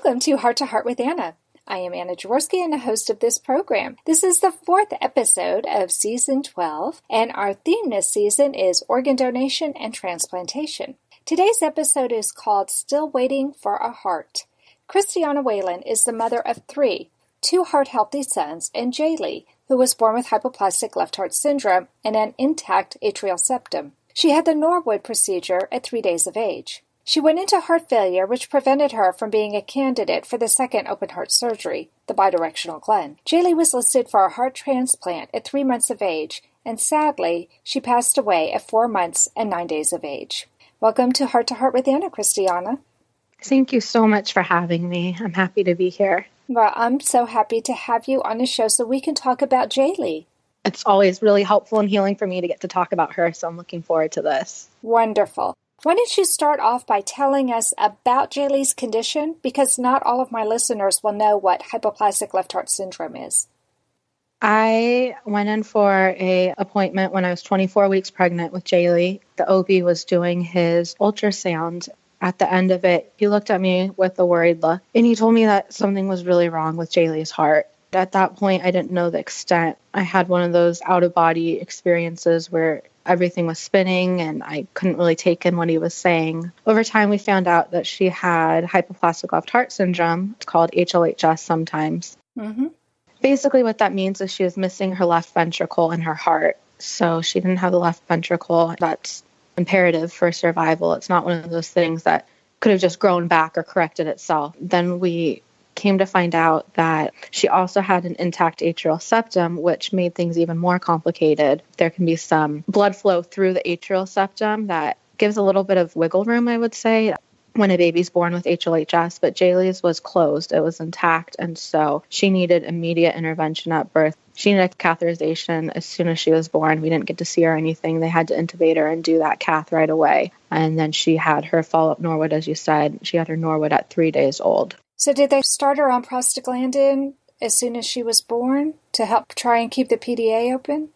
Welcome to Heart with Anna. I am Anna Jaworski and the host of this program. This is the fourth episode of Season 12, and our theme this season is organ donation and transplantation. Today's episode is called Still Waiting for a Heart. Christiana Whallon is the mother of three, two heart-healthy sons, and Jaylee, who was born with hypoplastic-left-heart-syndrome and an intact atrial septum. She had the Norwood procedure at 3 days of age. She went into heart failure, which prevented her from being a candidate for the second open-heart surgery, the bidirectional Glenn. Jaylee was listed for a heart transplant at 3 months of age, and sadly, she passed away at 4 months and 9 days of age. Welcome to Heart with Anna, Christiana. Thank you so much for having me. I'm happy to be here. Well, I'm so happy to have you on the show so we can talk about Jaylee. It's always really helpful and healing for me to get to talk about her, so I'm looking forward to this. Wonderful. Why don't you start off by telling us about Jaylee's condition? Because not all of my listeners will know what hypoplastic-left-heart syndrome is. I went in for an appointment when I was 24 weeks pregnant with Jaylee. The OB was doing his ultrasound. At the end of it, he looked at me with a worried look, and he told me that something was really wrong with Jaylee's heart. At that point, I didn't know the extent. I had one of those out-of-body experiences where everything was spinning and I couldn't really take in what he was saying. Over time, we found out that she had hypoplastic-left-heart syndrome. It's called HLHS sometimes. Mm-hmm. Basically, what that means is she was missing her left ventricle in her heart. So she didn't have the left ventricle. That's imperative for survival. It's not one of those things that could have just grown back or corrected itself. Then we came to find out that she also had an intact atrial septum, which made things even more complicated. There can be some blood flow through the atrial septum that gives a little bit of wiggle room, I would say, when a baby's born with HLHS, but Jaylee's was closed. It was intact, and so she needed immediate intervention at birth. She needed a catheterization as soon as she was born. We didn't get to see her or anything. They had to intubate her and do that cath right away. And then she had her follow-up Norwood, as you said. She had her Norwood at 3 days old. So did they start her on prostaglandin as soon as she was born to help try and keep the PDA open?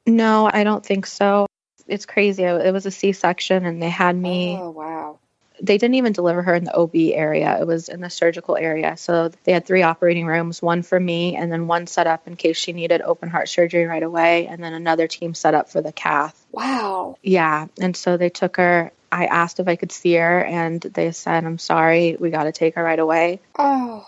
No, I don't think so. It's crazy. It was a C-section, and they had me... Oh, wow. They didn't even deliver her in the OB area. It was in the surgical area. So they had 3 operating rooms, one for me, and then one set up in case she needed open heart surgery right away, and then another team set up for the cath. Wow. Yeah, and so they took her. I asked if I could see her, and they said, I'm sorry, we got to take her right away. Oh.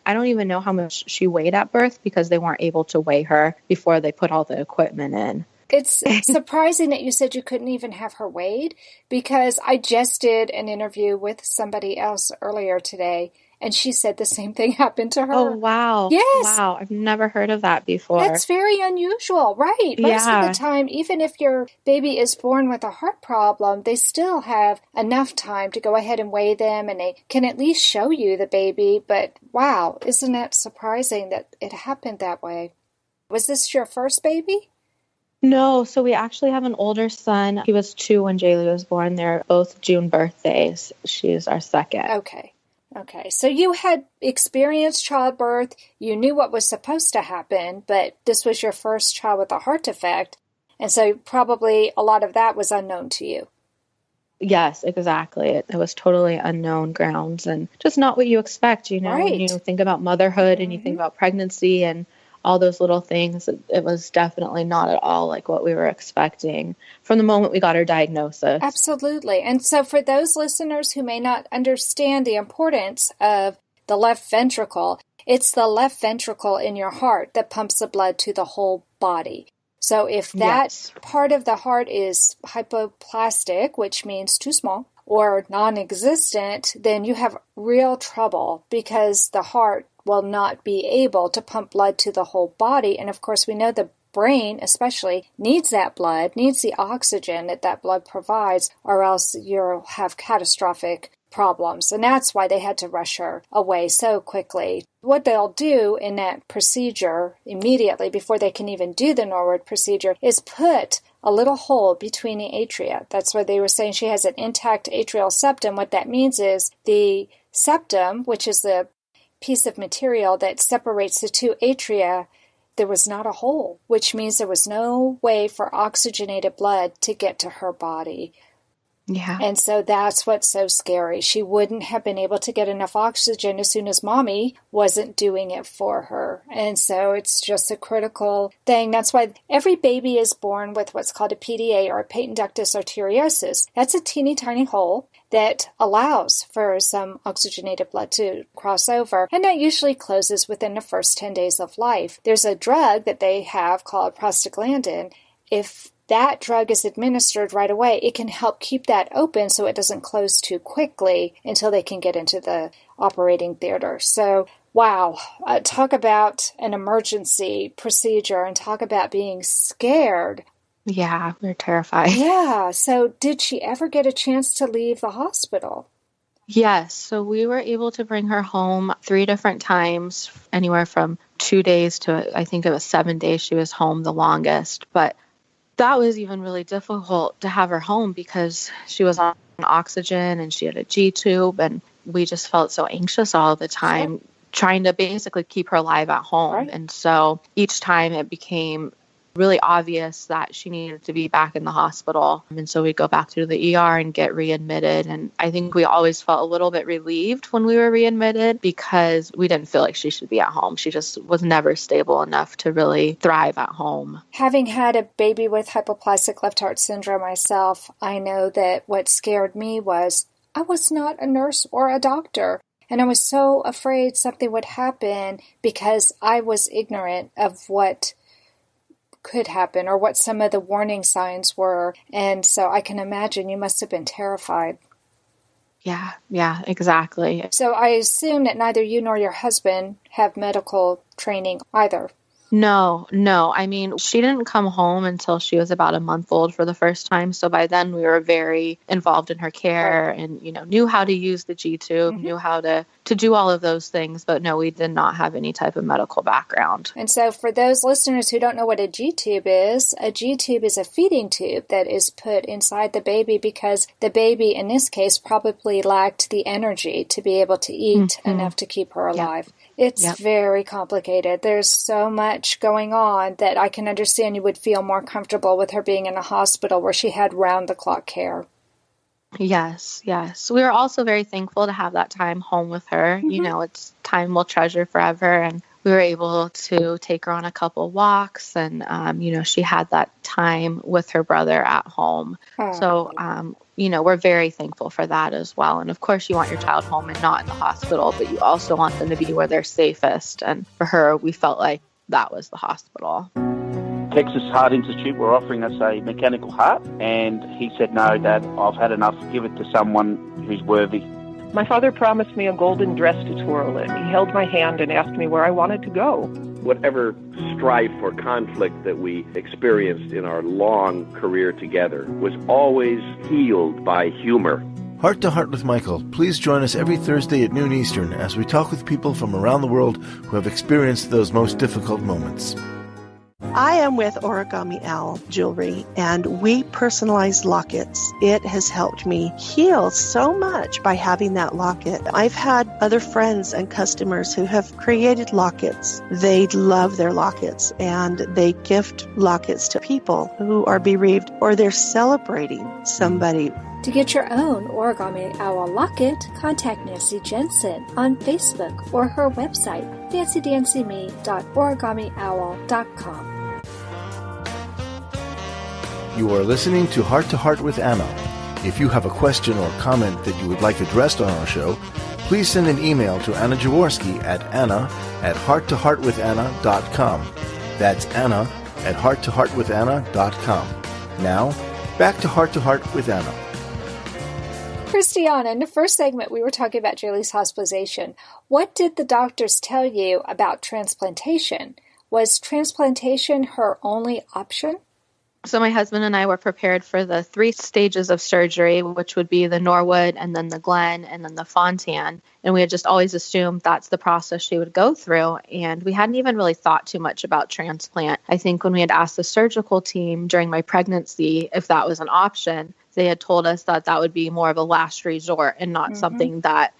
I don't even know how much she weighed at birth because they weren't able to weigh her before they put all the equipment in. It's surprising that you said you couldn't even have her weighed, because I just did an interview with somebody else earlier today, and she said the same thing happened to her. Oh, wow. Yes. Wow. I've never heard of that before. That's very unusual, right? Most of the time, even if your baby is born with a heart problem, they still have enough time to go ahead and weigh them, and they can at least show you the baby. But wow, isn't that surprising that it happened that way? Was this your first baby? No, so we actually have an older son. He was 2 when Jaylee was born. They're both June birthdays. She's our second. Okay. So you had experienced childbirth. You knew what was supposed to happen, but this was your first child with a heart defect. And so probably a lot of that was unknown to you. Yes, exactly. It was totally unknown grounds and just not what you expect, you know, right. When you think about motherhood and you think about pregnancy and all those little things. It was definitely not at all like what we were expecting from the moment we got our diagnosis. Absolutely. And so for those listeners who may not understand the importance of the left ventricle, it's the left ventricle in your heart that pumps the blood to the whole body. So if that part of the heart is hypoplastic, which means too small, or non-existent, then you have real trouble because the heart will not be able to pump blood to the whole body. And of course, we know the brain especially needs that blood, needs the oxygen that blood provides, or else you'll have catastrophic problems. And that's why they had to rush her away so quickly. What they'll do in that procedure immediately before they can even do the Norwood procedure is put a little hole between the atria. That's why they were saying she has an intact atrial septum. What that means is the septum, which is the piece of material that separates the two atria, there was not a hole, which means there was no way for oxygenated blood to get to her body. Yeah. And so that's what's so scary. She wouldn't have been able to get enough oxygen as soon as mommy wasn't doing it for her. And so it's just a critical thing. That's why every baby is born with what's called a PDA, or a patent ductus arteriosus. That's a teeny tiny hole that allows for some oxygenated blood to cross over. And that usually closes within the first 10 days of life. There's a drug that they have called prostaglandin. If that drug is administered right away, it can help keep that open so it doesn't close too quickly until they can get into the operating theater. So, wow, talk about an emergency procedure and talk about being scared. Yeah, we're terrified. Yeah, so did she ever get a chance to leave the hospital? Yes, so we were able to bring her home 3 different times, anywhere from 2 days to, I think it was 7 days she was home the longest. But that was even really difficult to have her home because she was on oxygen and she had a G-tube, and we just felt so anxious all the time, trying to basically keep her alive at home. Right. And so each time it became really obvious that she needed to be back in the hospital. And so we'd go back to the ER and get readmitted. And I think we always felt a little bit relieved when we were readmitted because we didn't feel like she should be at home. She just was never stable enough to really thrive at home. Having had a baby with hypoplastic-left-heart syndrome myself, I know that what scared me was I was not a nurse or a doctor. And I was so afraid something would happen because I was ignorant of what could happen or what some of the warning signs were. And so I can imagine you must have been terrified. Yeah, exactly. So I assume that neither you nor your husband have medical training either. No. I mean, she didn't come home until she was about a month old for the first time. So by then we were very involved in her care and, knew how to use the G-tube, knew how to do all of those things. But no, we did not have any type of medical background. And so for those listeners who don't know what a G-tube is a feeding tube that is put inside the baby because the baby, in this case, probably lacked the energy to be able to eat enough to keep her alive. Yep. It's very complicated. There's so much going on that I can understand you would feel more comfortable with her being in a hospital where she had round-the-clock care. Yes. We were also very thankful to have that time home with her. It's time we'll treasure forever. And we were able to take her on a couple walks and, she had that time with her brother at home. So, we're very thankful for that as well. And of course, you want your child home and not in the hospital, but you also want them to be where they're safest. And for her, we felt like that was the hospital. Texas Heart Institute were offering us a mechanical heart, and he said, no, Dad, I've had enough. Give it to someone who's worthy. My father promised me a golden dress to twirl in. He held my hand and asked me where I wanted to go. Whatever strife or conflict that we experienced in our long career together was always healed by humor. Heart to Heart with Michael. Please join us every Thursday at noon Eastern as we talk with people from around the world who have experienced those most difficult moments. I am with Origami Owl Jewelry, and we personalize lockets. It has helped me heal so much by having that locket. I've had other friends and customers who have created lockets. They love their lockets, and they gift lockets to people who are bereaved or they're celebrating somebody. To get your own Origami Owl locket, contact Nancy Jensen on Facebook or her website, fancydanceme.origamiOwl.com. You are listening to Heart with Anna. If you have a question or comment that you would like addressed on our show, please send an email to Anna Jaworski at anna@hearttoheartwithanna.com. That's anna@hearttoheartwithanna.com. Now, back to Heart with Anna. Christiana, in the first segment, we were talking about Jaylee's hospitalization. What did the doctors tell you about transplantation? Was transplantation her only option? So my husband and I were prepared for the 3 stages of surgery, which would be the Norwood and then the Glenn and then the Fontan. And we had just always assumed that's the process she would go through. And we hadn't even really thought too much about transplant. I think when we had asked the surgical team during my pregnancy if that was an option, they had told us that that would be more of a last resort and not something that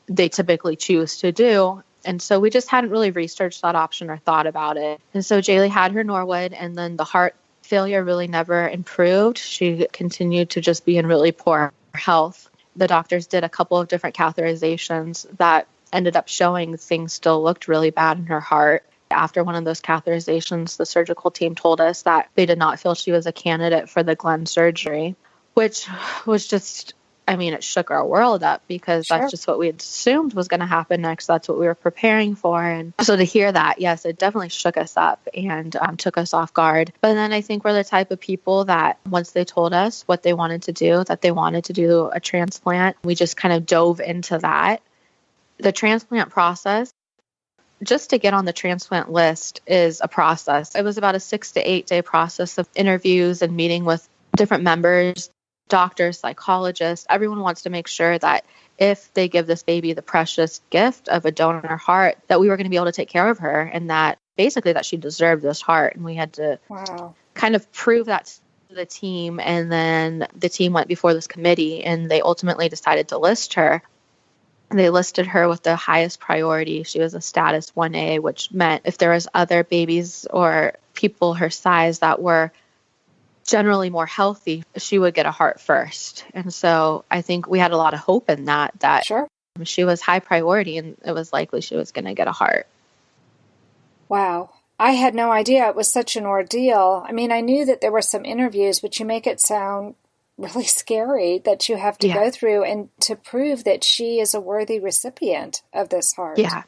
they typically choose to do. And so we just hadn't really researched that option or thought about it. And so Jaylee had her Norwood, and then the heart failure really never improved. She continued to just be in really poor health. The doctors did a couple of different catheterizations that ended up showing things still looked really bad in her heart. After one of those catheterizations, the surgical team told us that they did not feel she was a candidate for the Glenn surgery, which was just, I mean, it shook our world up because that's just what we had assumed was going to happen next. That's what we were preparing for. And so to hear that, yes, it definitely shook us up and took us off guard. But then I think we're the type of people that once they told us what they wanted to do, that they wanted to do a transplant, we just kind of dove into that. The transplant process, just to get on the transplant list is a process. It was about a 6 to 8 day process of interviews and meeting with different members, doctors, psychologists. Everyone wants to make sure that if they give this baby the precious gift of a donor heart, that we were going to be able to take care of her and that basically that she deserved this heart. And we had to kind of prove that to the team. And then the team went before this committee and they ultimately decided to list her. They listed her with the highest priority. She was a status 1A, which meant if there was other babies or people her size that were generally more healthy, she would get a heart first. And so I think we had a lot of hope in that she was high priority and it was likely she was going to get a heart. Wow. I had no idea it was such an ordeal. I mean, I knew that there were some interviews, but you make it sound really scary that you have to go through and to prove that she is a worthy recipient of this heart. Yeah.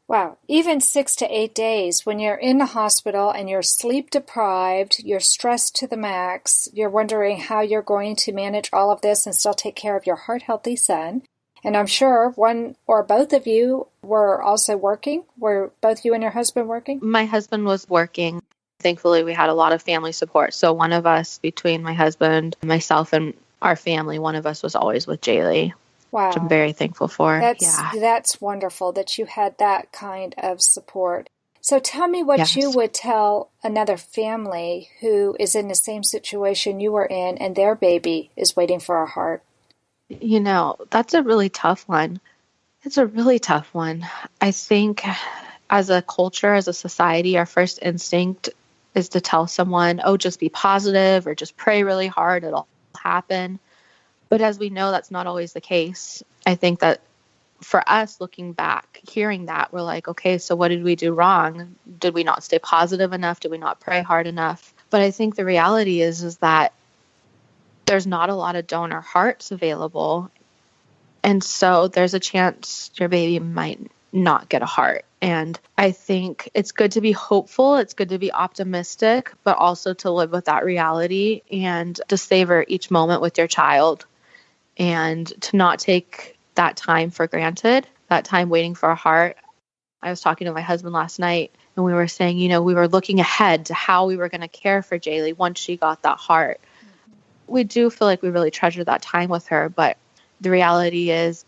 Wow. Even 6 to 8 days when you're in the hospital and you're sleep deprived, you're stressed to the max, you're wondering how you're going to manage all of this and still take care of your heart healthy son. And I'm sure one or both of you were also working. Were both you and your husband working? My husband was working. Thankfully, we had a lot of family support. So one of us, between my husband, myself, and our family, one of us was always with Jaylee. Wow. Which I'm very thankful for. That's wonderful that you had that kind of support. So tell me what you would tell another family who is in the same situation you were in and their baby is waiting for a heart. You know, that's a really tough one. It's a really tough one. I think as a culture, as a society, our first instinct is to tell someone, oh, just be positive or just pray really hard, it'll happen. But as we know, that's not always the case. I think that for us, looking back, hearing that, we're like, okay, so what did we do wrong? Did we not stay positive enough? Did we not pray hard enough? But I think the reality is that there's not a lot of donor hearts available. And so there's a chance your baby might not get a heart. And I think it's good to be hopeful. It's good to be optimistic, but also to live with that reality and to savor each moment with your child and to not take that time for granted, that time waiting for a heart. I was talking to my husband last night and we were saying, you know, we were looking ahead to how we were going to care for Jaylee once she got that heart. We do feel like we really treasure that time with her, but the reality is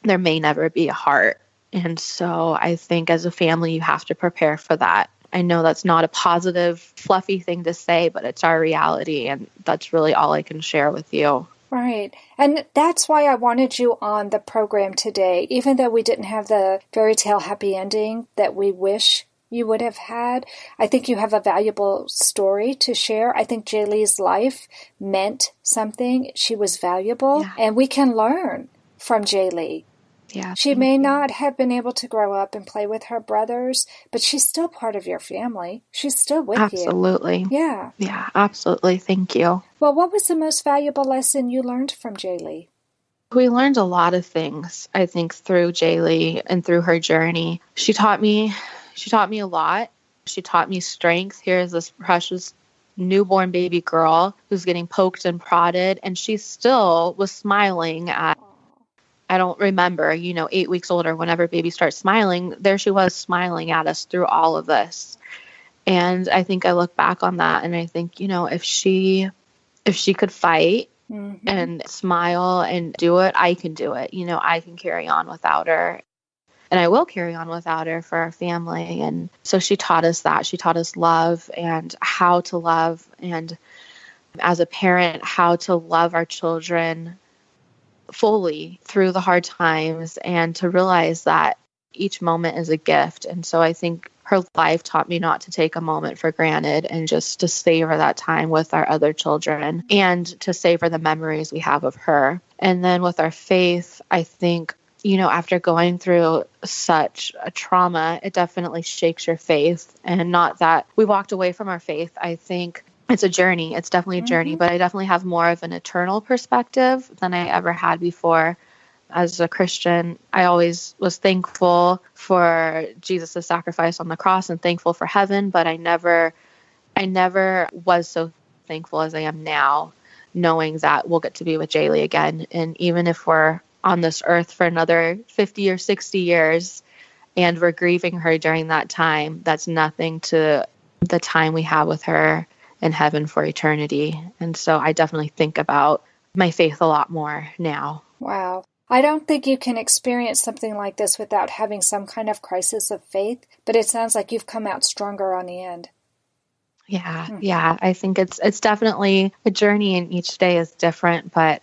there may never be a heart. And so I think as a family, you have to prepare for that. I know that's not a positive, fluffy thing to say, but it's our reality. And that's really all I can share with you. Right. And that's why I wanted you on the program today, even though we didn't have the fairy tale happy ending that we wish you would have had. I think you have a valuable story to share. I think Jaylee's life meant something. She was valuable, and we can learn from Jaylee. Yeah, she may not have been able to grow up and play with her brothers, but she's still part of your family. She's still with you. Absolutely. Yeah. Yeah, absolutely. Thank you. Well, what was the most valuable lesson you learned from Jaylee? We learned a lot of things, I think, through Jaylee and through her journey. She taught me a lot. She taught me strength. Here's this precious newborn baby girl who's getting poked and prodded, and she still was smiling at, I don't remember, 8 weeks older, whenever baby starts smiling, there she was smiling at us through all of this. And I think I look back on that and I think, if she could fight and smile and do it, I can do it. I can carry on without her. And I will carry on without her for our family. And so she taught us that. She taught us love and how to love. And as a parent, how to love our children fully through the hard times and to realize that each moment is a gift. And so I think her life taught me not to take a moment for granted and just to savor that time with our other children and to savor the memories we have of her. And then with our faith, I think, after going through such a trauma, it definitely shakes your faith. And not that we walked away from our faith. I think it's a journey. It's definitely a journey, but I definitely have more of an eternal perspective than I ever had before. As a Christian, I always was thankful for Jesus' sacrifice on the cross and thankful for heaven, but I never was so thankful as I am now, knowing that we'll get to be with Jaylee again. And even if we're on this earth for another 50 or 60 years and we're grieving her during that time, that's nothing to the time we have with her in heaven for eternity. And so I definitely think about my faith a lot more now. Wow. I don't think you can experience something like this without having some kind of crisis of faith, but it sounds like you've come out stronger on the end. Yeah. I think it's definitely a journey, and each day is different, but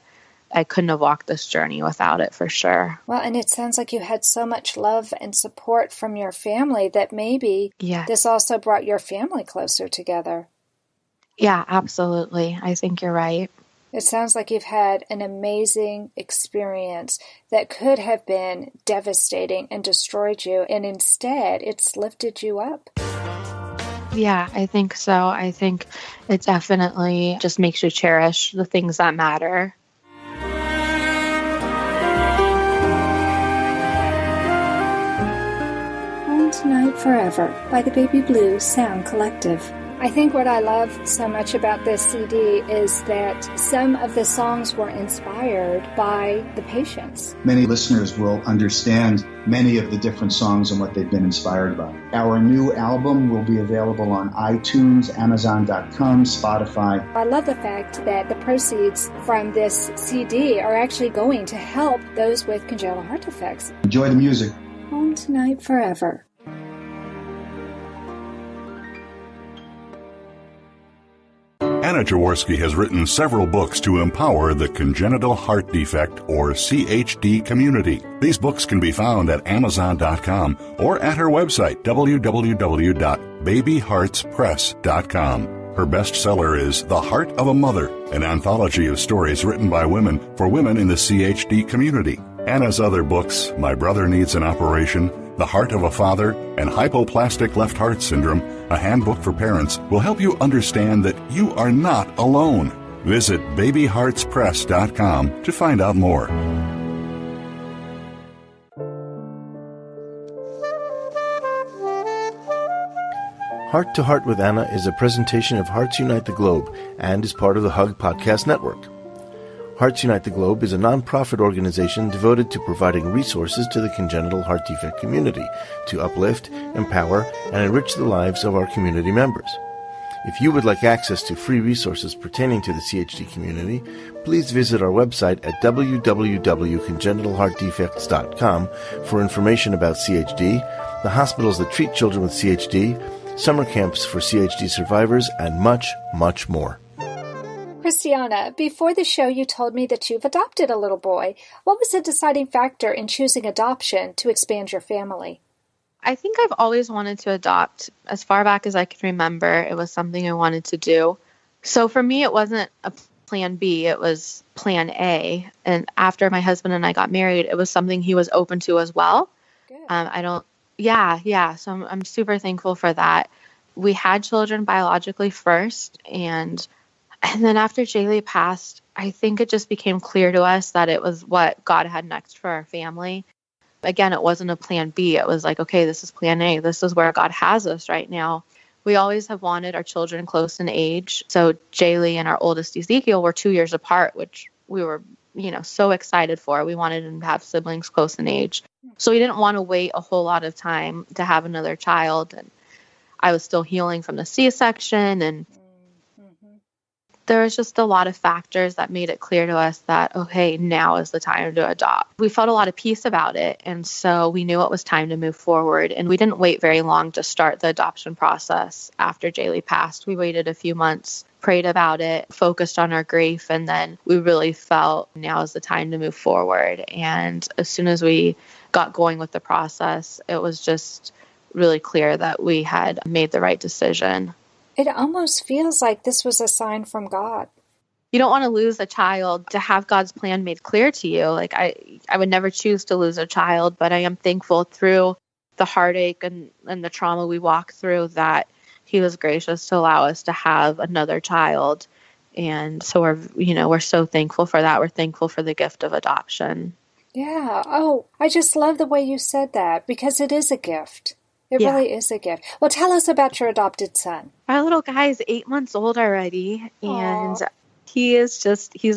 I couldn't have walked this journey without it for sure. Well, and it sounds like you had so much love and support from your family that maybe this also brought your family closer together. Yeah, absolutely. I think you're right. It sounds like you've had an amazing experience that could have been devastating and destroyed you, and instead it's lifted you up. Yeah, I think so. I think it definitely just makes you cherish the things that matter. Home Tonight Forever by the Baby Blue Sound Collective. I think what I love so much about this CD is that some of the songs were inspired by the patients. Many listeners will understand many of the different songs and what they've been inspired by. Our new album will be available on iTunes, Amazon.com, Spotify. I love the fact that the proceeds from this CD are actually going to help those with congenital heart defects. Enjoy the music. Home Tonight Forever. Anna Jaworski has written several books to empower the congenital heart defect, or CHD, community. These books can be found at Amazon.com or at her website, www.babyheartspress.com. Her bestseller is The Heart of a Mother, an anthology of stories written by women for women in the CHD community. Anna's other books, My Brother Needs an Operation, The Heart of a Father, and Hypoplastic-Left-Heart-Syndrome, a handbook for parents, will help you understand that you are not alone. Visit babyheartspress.com to find out more. Heart to Heart with Anna is a presentation of Hearts Unite the Globe and is part of the Hug Podcast Network. Hearts Unite the Globe is a non-profit organization devoted to providing resources to the congenital heart defect community to uplift, empower, and enrich the lives of our community members. If you would like access to free resources pertaining to the CHD community, please visit our website at www.congenital-heart-defects.com for information about CHD, the hospitals that treat children with CHD, summer camps for CHD survivors, and much, much more. Christiana, before the show you told me that you've adopted a little boy. What was the deciding factor in choosing adoption to expand your family? I think I've always wanted to adopt. As far back as I can remember, it was something I wanted to do. So for me, it wasn't a plan B, it was plan A. And after my husband and I got married, it was something he was open to as well. Good. So I'm super thankful for that. We had children biologically first, and then after Jaylee passed, I think it just became clear to us that it was what God had next for our family. Again, it wasn't a plan B. It was like, okay, this is plan A. This is where God has us right now. We always have wanted our children close in age. So Jaylee and our oldest Ezekiel were 2 years apart, which we were, so excited for. We wanted them to have siblings close in age. So we didn't want to wait a whole lot of time to have another child. And I was still healing from the C-section, and there was just a lot of factors that made it clear to us that, okay, now is the time to adopt. We felt a lot of peace about it, and so we knew it was time to move forward. And we didn't wait very long to start the adoption process after Jaylee passed. We waited a few months prayed about it, focused on our grief, and then we really felt now is the time to move forward. And as soon as we got going with the process, it was just really clear that we had made the right decision. It almost feels like this was a sign from God. You don't want to lose a child, to have God's plan made clear to you. Like I would never choose to lose a child, but I am thankful through the heartache and the trauma we walked through that He was gracious to allow us to have another child. And so we're so thankful for that. We're thankful for the gift of adoption. Yeah. Oh, I just love the way you said that, because it is a gift. It really is a gift. Well, tell us about your adopted son. Our little guy is 8 months old already, and he's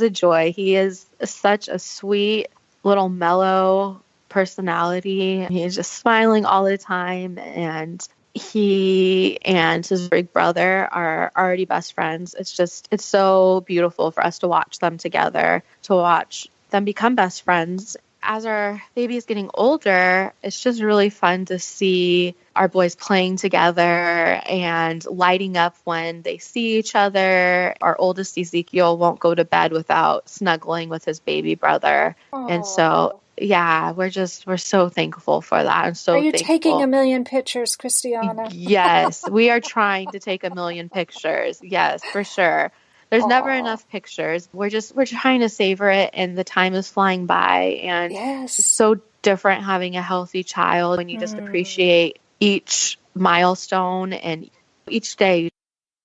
a joy. He is such a sweet, little mellow personality. He's just smiling all the time, and he and his big brother are already best friends. It's so beautiful for us to watch them together, to watch them become best friends. As our baby is getting older, it's just really fun to see our boys playing together and lighting up when they see each other. Our oldest, Ezekiel, won't go to bed without snuggling with his baby brother. Aww. And so, yeah, we're so thankful for that. I'm so thankful. Are you taking a million pictures, Christiana? Yes, we are trying to take a million pictures. Yes, for sure. There's never enough pictures. We're trying to savor it, and the time is flying by. And it's so different having a healthy child when you just appreciate each milestone and each day.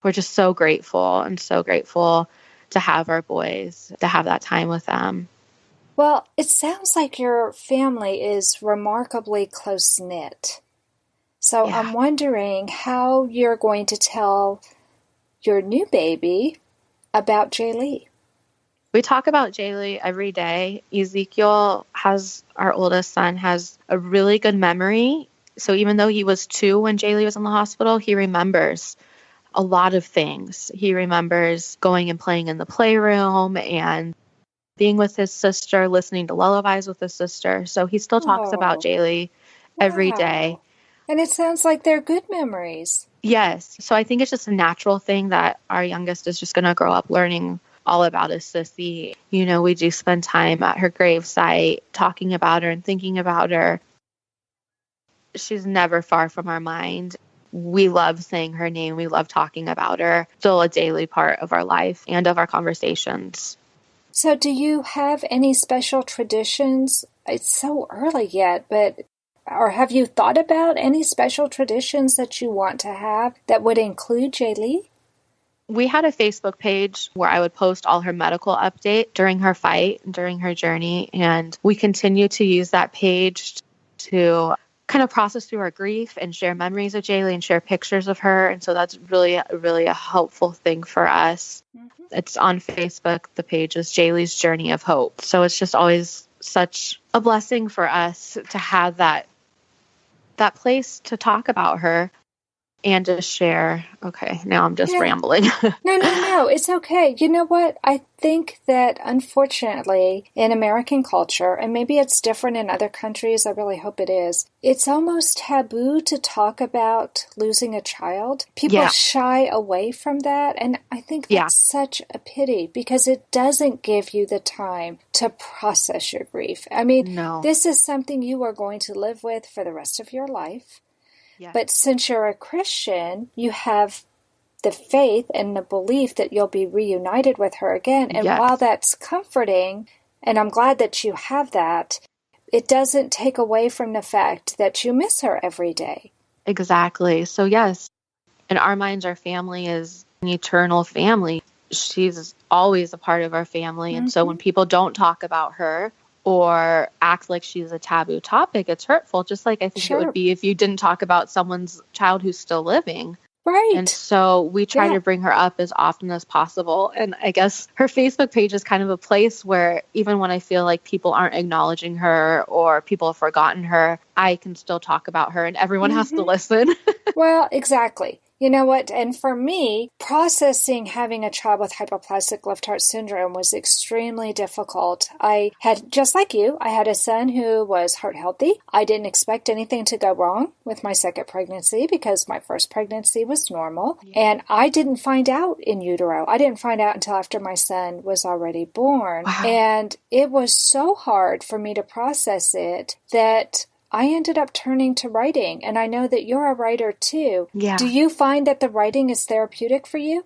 We're just so grateful to have our boys, to have that time with them. Well, it sounds like your family is remarkably close-knit. So I'm wondering how you're going to tell your new baby about Jaylee. We talk about Jaylee every day. Ezekiel, our oldest son, has a really good memory. So even though he was 2 when Jaylee was in the hospital, he remembers a lot of things. He remembers going and playing in the playroom and being with his sister, listening to lullabies with his sister. So he still talks about Jaylee every day. And it sounds like they're good memories. Yes. So I think it's just a natural thing that our youngest is just going to grow up learning all about his sissy. We do spend time at her gravesite talking about her and thinking about her. She's never far from our mind. We love saying her name. We love talking about her. Still a daily part of our life and of our conversations. So do you have any special traditions? It's so early yet, or have you thought about any special traditions that you want to have that would include Jaylee? We had a Facebook page where I would post all her medical update during her fight, during her journey, and we continue to use that page to kind of process through our grief and share memories of Jaylee and share pictures of her. And so that's really, really a helpful thing for us. Mm-hmm. It's on Facebook. The page is Jaylee's Journey of Hope. So it's just always such a blessing for us to have that place to talk about her and to share. Okay, now I'm just rambling. No, it's okay. You know what? I think that unfortunately in American culture, and maybe it's different in other countries, I really hope it is, it's almost taboo to talk about losing a child. People shy away from that, and I think that's such a pity because it doesn't give you the time to process your grief. I mean, this is something you are going to live with for the rest of your life. Yes. But since you're a Christian, you have the faith and the belief that you'll be reunited with her again. And while that's comforting, and I'm glad that you have that, it doesn't take away from the fact that you miss her every day. Exactly. So yes, in our minds, our family is an eternal family. She's always a part of our family. And so when people don't talk about her or act like she's a taboo topic, it's hurtful, just like I think it would be if you didn't talk about someone's child who's still living. Right. And so we try to bring her up as often as possible. And I guess her Facebook page is kind of a place where even when I feel like people aren't acknowledging her or people have forgotten her, I can still talk about her and everyone has to listen. Well, exactly. You know what? And for me, processing having a child with hypoplastic-left-heart syndrome was extremely difficult. I had, just like you, I had a son who was heart healthy. I didn't expect anything to go wrong with my second pregnancy because my first pregnancy was normal. And I didn't find out in utero. I didn't find out until after my son was already born. Wow. And it was so hard for me to process it that I ended up turning to writing, and I know that you're a writer too. Yeah. Do you find that the writing is therapeutic for you?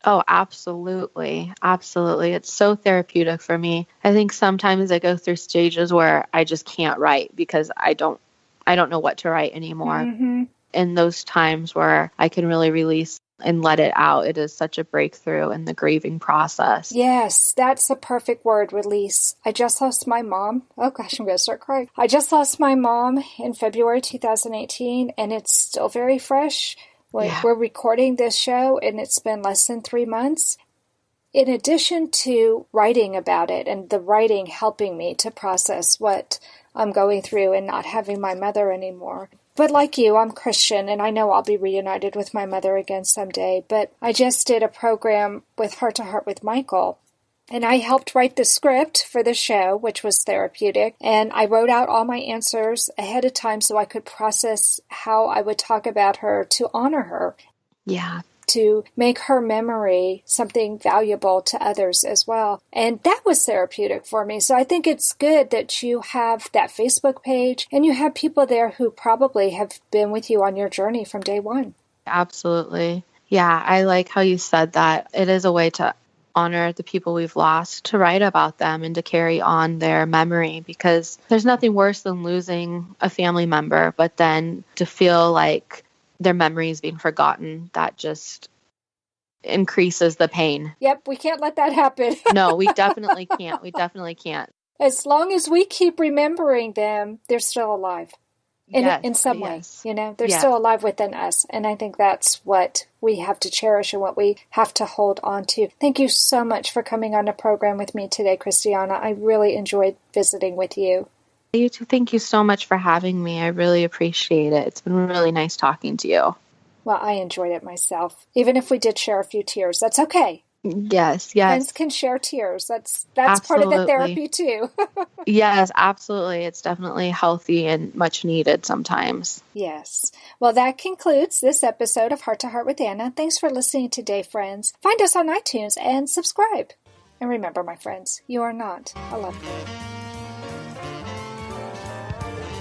Oh, absolutely. Absolutely. It's so therapeutic for me. I think sometimes I go through stages where I just can't write because I don't know what to write anymore. Mm-hmm. In those times where I can really release and let it out, it is such a breakthrough in the grieving process. Yes, that's the perfect word, release. I just lost my mom. Oh gosh, I'm going to start crying. I just lost my mom in February 2018, and it's still very fresh. We're recording this show, and it's been less than 3 months. In addition to writing about it and the writing helping me to process what I'm going through and not having my mother anymore. But like you, I'm Christian, and I know I'll be reunited with my mother again someday. But I just did a program with Heart to Heart with Michael, and I helped write the script for the show, which was therapeutic. And I wrote out all my answers ahead of time so I could process how I would talk about her to honor her. Yeah. To make her memory something valuable to others as well. And that was therapeutic for me. So I think it's good that you have that Facebook page and you have people there who probably have been with you on your journey from day one. Absolutely. Yeah, I like how you said that. It is a way to honor the people we've lost, to write about them and to carry on their memory, because there's nothing worse than losing a family member, but then to feel like their memory is being forgotten, that just increases the pain. Yep, we can't let that happen. No, we definitely can't. We definitely can't. As long as we keep remembering them, they're still alive. In some way, they're still alive within us. And I think that's what we have to cherish and what we have to hold on to. Thank you so much for coming on the program with me today, Christiana. I really enjoyed visiting with you. You too. Thank you so much for having me. I really appreciate it. It's been really nice talking to you. Well, I enjoyed it myself. Even if we did share a few tears, that's okay. Yes. Friends can share tears. That's part of the therapy too. Yes, absolutely. It's definitely healthy and much needed sometimes. Yes. Well, that concludes this episode of Heart to Heart with Anna. Thanks for listening today, friends. Find us on iTunes and subscribe. And remember, my friends, you are not alone.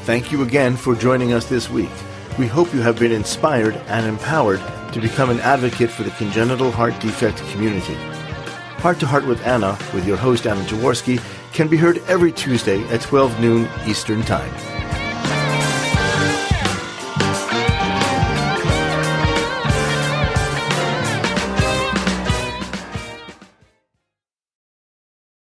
Thank you again for joining us this week. We hope you have been inspired and empowered to become an advocate for the congenital heart defect community. Heart to Heart with Anna, with your host Anna Jaworski, can be heard every Tuesday at 12 noon Eastern Time.